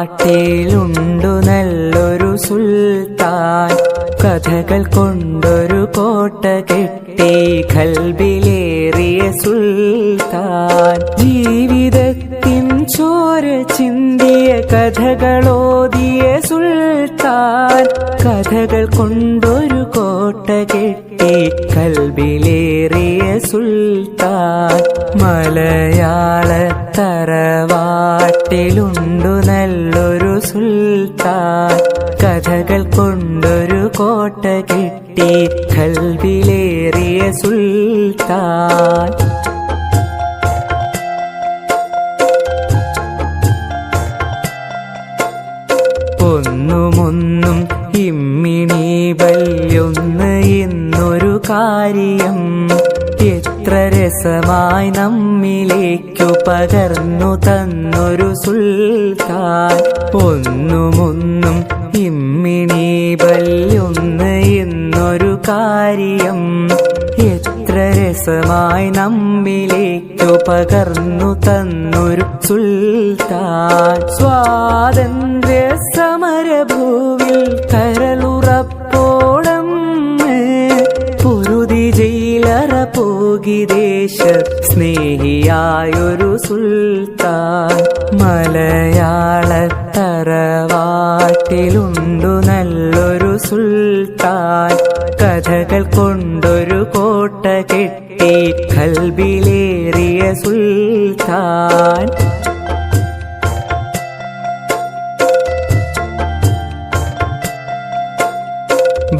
തറവാട്ടിലുണ്ടു നല്ലൊരു സുൽത്താൻ. കഥകൾ കൊണ്ടൊരു കോട്ട കെട്ടി ഖൽബിലേറിയ സുൽത്താൻ. ജീവിതത്തിൻ ചോര ചിന്തിയ കഥകളോതിയ സുൽത്താൻ. കഥകൾ കൊണ്ടൊരു കോട്ട കെട്ടി ഖൽബിലേറിയ സുൽത്താൻ. മലയാള തറവാട്ടിലുണ്ടു നല്ലൊരു സുൽത്താൻ. കഥകൾ കൊണ്ടൊരു കോട്ട കെട്ടി ഖൽബിലേറിയ സുൽത്താൻ. ഒന്നുമൊന്നും ഇമ്മിണി ബല്യൊന്ന് എന്നൊരു കാര്യം എത്ര രസമായി നമ്മിലേക്കു പകർന്നു തന്നൊരു സുൽത്താൻ. ഒന്നുമൊന്നും ഇമ്മിണി ബല്യൊന്ന് എന്നൊരു കാര്യം എത്ര രസമായി നമ്മിലേക്കു പകർന്നു തന്നൊരു സുൽത്താൻ. സ്വാതന്ത്ര്യ സമരഭൂവിൽ കരളുറപ്പോളം പൊരുതി ജയിലറ പോകി ദേശ സ്നേഹിയായൊരു സുൽത്താൻ. മലയാള തറവാട്ടിലുണ്ടു നല്ലൊരു സുൽത്താൻ. കഥകൾ കൊണ്ടൊരു കോട്ട കെട്ടി ഖൽബിലേറിയ സുൽത്താൻ.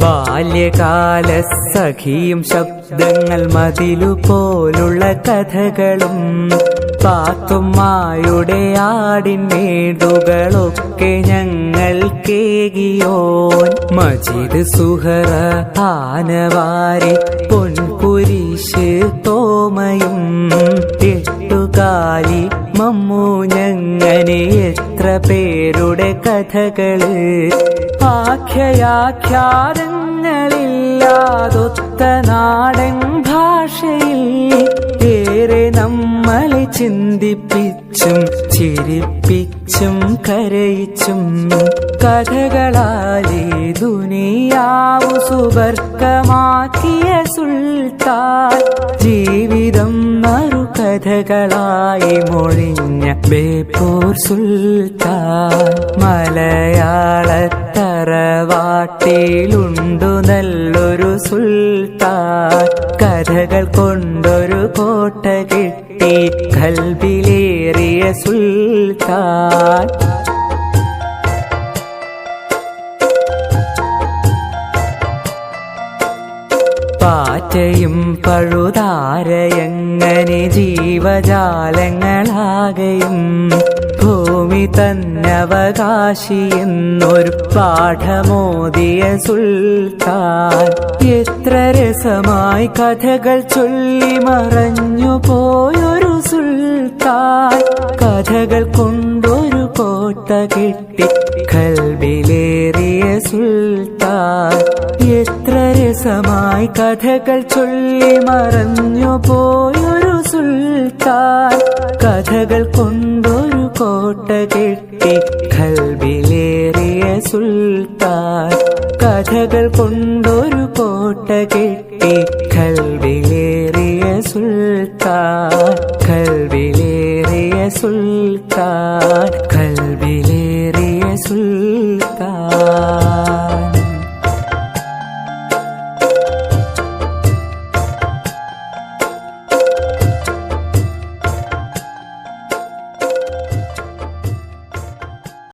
ബാല്യകാല സഖിയും ശബ്ദങ്ങൾ മതിലുപോലുള്ള കഥകളും പാത്തുമ്മായുടെ ആടിൻമേടുകളൊക്കെ ഞങ്ങൾ കേകിയോൻ. മജീദ് സുഹറ ആനവാരി പൊൻകുരിശ് തോമയും എട്ടുകാലി മമ്മൂ ഞങ്ങനെ എത്ര പേരുടെ കഥകള്. ആഖ്യാഖ്യാതങ്ങളില്ലാതൊത്ത നാടൻ ഭാഷയിൽ ഏറെ നമ്മളെ ചിന്തിപ്പിച്ചും ചിരിപ്പിച്ചും കരയിച്ചും കഥകളാലേ ദുനിയാവു സുബർക്കമാക്കിയ സുൽത്താൻ. ജീവിതം മറുകഥകളായി മൊഴിഞ്ഞ ബേപ്പൂർ സുൽത്താൻ. മലയാള തറവാട്ടിലുണ്ടു നല്ലൊരു സുൽത്താൻ. കഥകൾ കൊണ്ടൊരു കോട്ട കെട്ടി ഖൽബിലേറിയ സുൽത്താൻ. പാറ്റയും പഴുതാരയങ്ങനെ ജീവജാലങ്ങളാകെയും ഭൂമി തന്നവകാശി എന്നൊരു പാഠമോദിയ സുൽത്താൻ. എത്ര രസമായി കഥകൾ ചൊല്ലി മറഞ്ഞു പോയൊരു സുൽത്താൻ. കഥകൾ കൊണ്ടൊരു കോട്ട കെട്ടി ഖൽബിലേറിയ സുൽത്താൻ. എത്ര രസമായി കഥകൾ ചൊല്ലി മറഞ്ഞു പോയൊരു സുൽത്താൻ. കഥകൾ കൊണ്ടൊരു കോട്ട കെട്ടി ഖൽബിലേറിയ സുൽത്താൻ. കഥകൾ കൊണ്ടൊരു കോട്ട കെട്ടി ഖൽബിലേറിയ സുൽത്താൻ. ഖൽബിലേറിയ സുൽത്താൻ.